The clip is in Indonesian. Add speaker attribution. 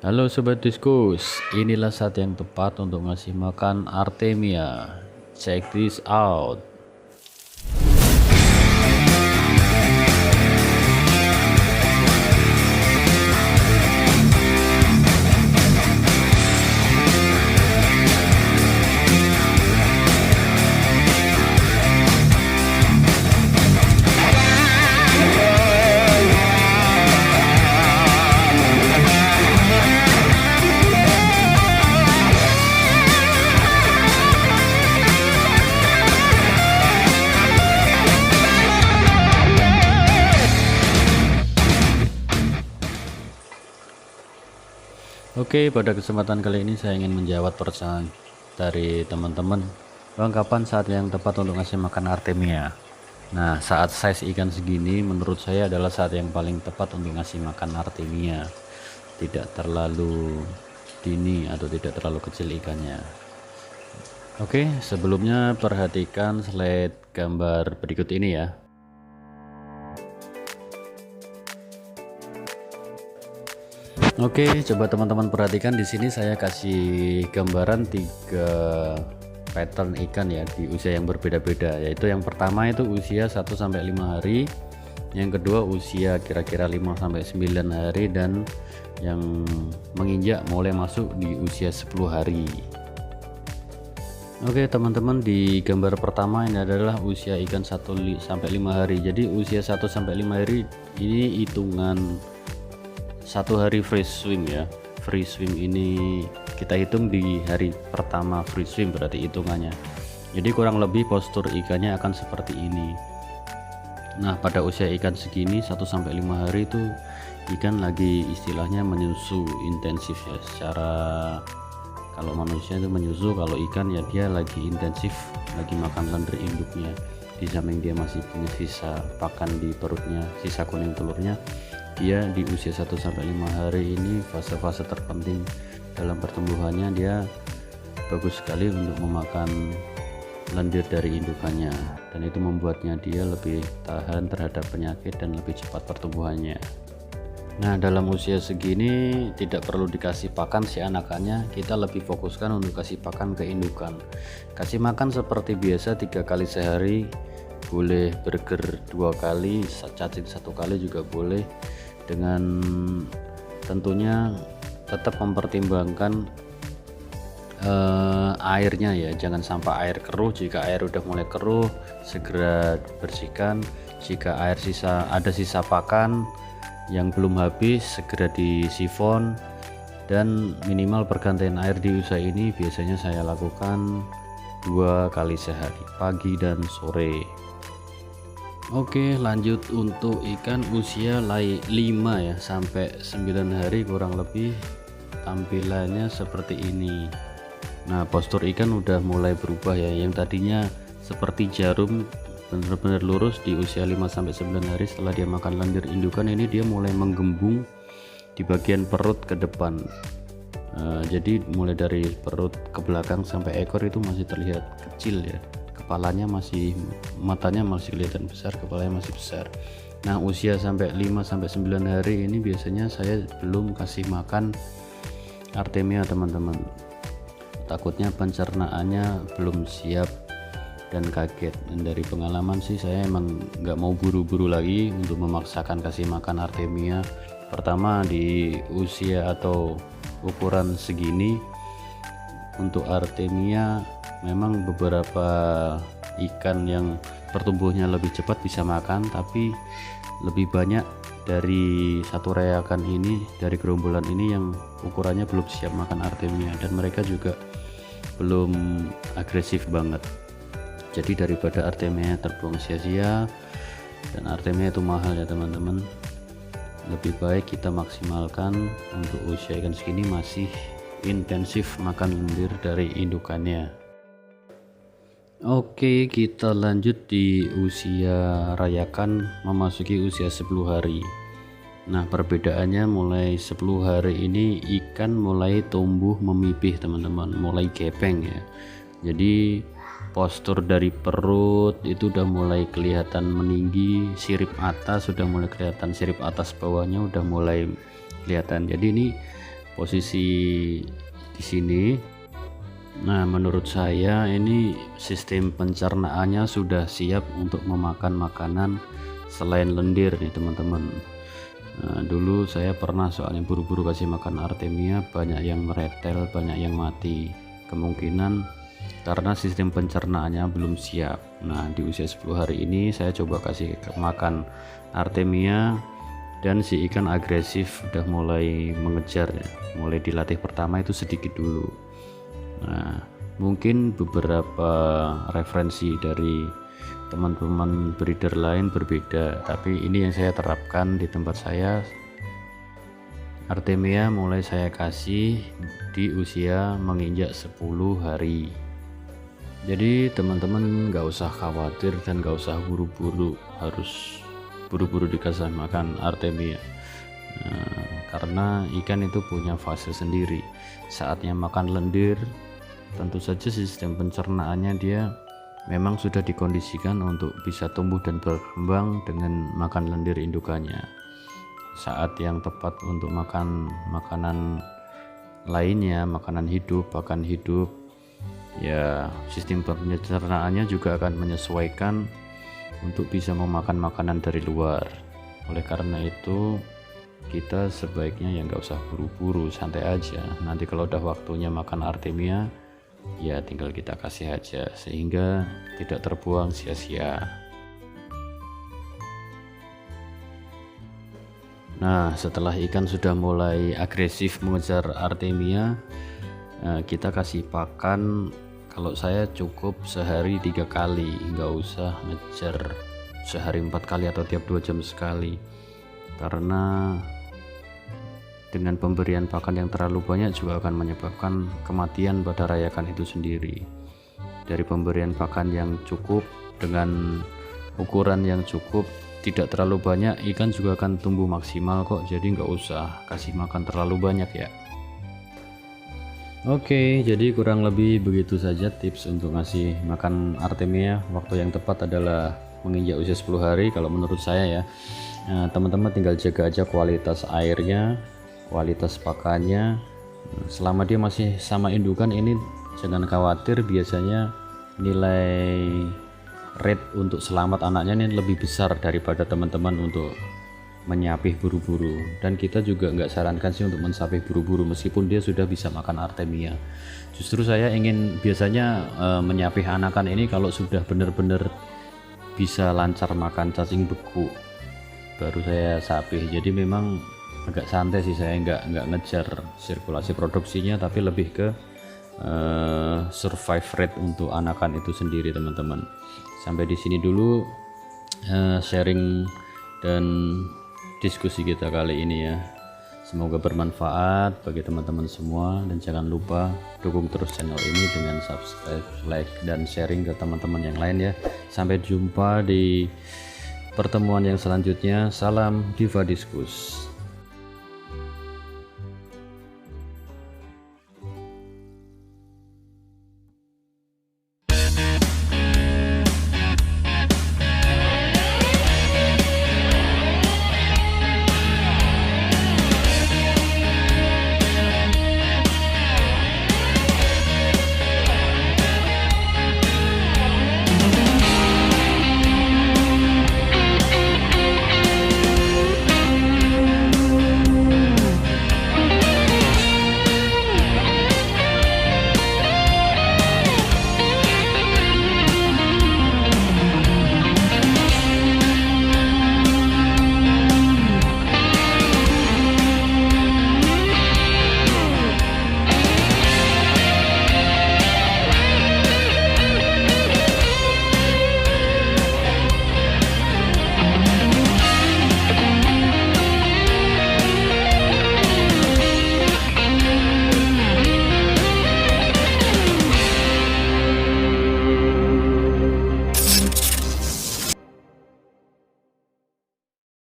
Speaker 1: Halo Sobat Diskus, inilah saat yang tepat untuk ngasih makan Artemia. Check this out. Oke, pada kesempatan kali ini saya ingin menjawab pertanyaan dari teman-teman. Bang, kapan saat yang tepat untuk ngasih makan Artemia? Nah, saat size ikan segini menurut saya adalah saat yang paling tepat untuk ngasih makan Artemia. Tidak terlalu dini atau tidak terlalu kecil ikannya. Oke, sebelumnya perhatikan slide gambar berikut ini ya. Oke, coba teman-teman perhatikan di sini saya kasih gambaran 3 pattern ikan ya di usia yang berbeda-beda, yaitu yang pertama itu usia 1-5 hari, yang kedua usia kira-kira 5-9 hari, dan yang menginjak mulai masuk di usia 10 hari. Oke teman-teman, di gambar pertama ini adalah usia ikan 1-5 hari. Jadi usia 1-5 hari ini hitungan 1 hari free swim ya. Free swim ini kita hitung di hari pertama free swim berarti hitungannya. Jadi kurang lebih postur ikannya akan seperti ini. Nah, pada usia ikan segini 1-5 hari itu ikan lagi istilahnya menyusu intensif ya. Secara kalau manusia itu menyusu, kalau ikan ya dia lagi intensif, lagi makan lendir induknya. Di samping dia masih punya sisa pakan di perutnya, sisa kuning telurnya. Dia di usia 1-5 hari ini fase-fase terpenting dalam pertumbuhannya. Dia bagus sekali untuk memakan lendir dari indukannya, dan itu membuatnya dia lebih tahan terhadap penyakit dan lebih cepat pertumbuhannya. Nah, dalam usia segini tidak perlu dikasih pakan si anakannya, kita lebih fokuskan untuk kasih pakan ke indukan. Kasih makan seperti biasa 3 kali sehari, boleh burger 2 kali, cacing 1 kali juga boleh, dengan tentunya tetap mempertimbangkan airnya ya, jangan sampai air keruh. Jika air udah mulai keruh segera bersihkan. Jika air ada sisa pakan yang belum habis segera disifon, dan minimal pergantian air di usia ini biasanya saya lakukan 2 kali sehari, pagi dan sore. Oke, lanjut untuk ikan usia 5 ya sampai 9 hari kurang lebih tampilannya seperti ini. Nah, postur ikan udah mulai berubah ya, yang tadinya seperti jarum benar-benar lurus di usia 5-9 hari. Setelah dia makan lendir indukan ini dia mulai menggembung di bagian perut ke depan. Jadi mulai dari perut ke belakang sampai ekor itu masih terlihat kecil ya. Kepalanya matanya masih kelihatan besar, kepalanya masih besar. Nah, usia sampai 5-9 hari ini biasanya saya belum kasih makan Artemia teman-teman. Takutnya pencernaannya belum siap dan kaget. Dan dari pengalaman sih saya emang nggak mau buru-buru lagi untuk memaksakan kasih makan Artemia. Pertama, di usia atau ukuran segini untuk Artemia memang beberapa ikan yang pertumbuhannya lebih cepat bisa makan, tapi lebih banyak dari satu reakan ini, dari gerombolan ini yang ukurannya belum siap makan Artemia, dan mereka juga belum agresif banget. Jadi daripada Artemia terbuang sia-sia, dan Artemia itu mahal ya teman-teman, lebih baik kita maksimalkan untuk usia ikan segini masih intensif makan lendir dari indukannya. Oke, kita lanjut di usia rayakan memasuki usia 10 hari. Nah, perbedaannya mulai 10 hari ini ikan mulai tumbuh memipih teman-teman, mulai gepeng ya. Jadi postur dari perut itu udah mulai kelihatan meninggi, sirip atas sudah mulai kelihatan, sirip atas bawahnya udah mulai kelihatan. Jadi ini posisi di sini. Nah, menurut saya ini sistem pencernaannya sudah siap untuk memakan makanan selain lendir nih teman-teman. Nah, dulu saya pernah soalnya buru-buru kasih makan Artemia, banyak yang meretel, banyak yang mati. Kemungkinan karena sistem pencernaannya belum siap. Nah, di usia 10 hari ini saya coba kasih makan Artemia, dan si ikan agresif udah mulai mengejar ya. Mulai dilatih pertama itu sedikit dulu. Nah, mungkin beberapa referensi dari teman-teman breeder lain berbeda, tapi ini yang saya terapkan di tempat saya. Artemia mulai saya kasih di usia menginjak 10 hari. Jadi teman-teman nggak usah khawatir dan nggak usah buru-buru harus buru-buru dikasih makan Artemia. Karena ikan itu punya fase sendiri. Saatnya makan lendir, tentu saja sistem pencernaannya dia memang sudah dikondisikan untuk bisa tumbuh dan berkembang dengan makan lendir indukannya. Saat yang tepat untuk makan makanan lainnya, makanan hidup, pakan hidup, ya sistem pencernaannya juga akan menyesuaikan untuk bisa memakan makanan dari luar. Oleh karena itu kita sebaiknya ya nggak usah buru-buru, santai aja. Nanti kalau udah waktunya makan Artemia, ya tinggal kita kasih aja sehingga tidak terbuang sia-sia. Nah, setelah ikan sudah mulai agresif mengejar Artemia, kita kasih pakan. Kalau saya cukup sehari 3 kali, nggak usah ngejar sehari 4 kali atau tiap 2 jam sekali, karena dengan pemberian pakan yang terlalu banyak juga akan menyebabkan kematian pada rayakan itu sendiri. Dari pemberian pakan yang cukup dengan ukuran yang cukup, tidak terlalu banyak, ikan juga akan tumbuh maksimal kok. Jadi nggak usah kasih makan terlalu banyak ya. Oke, jadi kurang lebih begitu saja tips untuk ngasih makan Artemia. Waktu yang tepat adalah menginjak usia 10 hari kalau menurut saya ya. Nah, teman-teman tinggal jaga aja kualitas airnya, kualitas pakannya. Selama dia masih sama indukan ini jangan khawatir, biasanya nilai rate untuk selamat anaknya ini lebih besar daripada teman-teman untuk menyapih buru-buru. Dan kita juga nggak sarankan sih untuk mensapih buru-buru meskipun dia sudah bisa makan Artemia. Justru saya ingin biasanya menyapih anakan ini kalau sudah benar-benar bisa lancar makan cacing beku, baru saya sapih. Jadi memang agak santai sih, saya nggak ngejar sirkulasi produksinya, tapi lebih ke survive rate untuk anakan itu sendiri teman-teman. Sampai di sini dulu sharing dan diskusi kita kali ini ya. Semoga bermanfaat bagi teman-teman semua, dan jangan lupa dukung terus channel ini dengan subscribe, like, dan sharing ke teman-teman yang lain ya. Sampai jumpa di pertemuan yang selanjutnya. Salam Diva Diskus.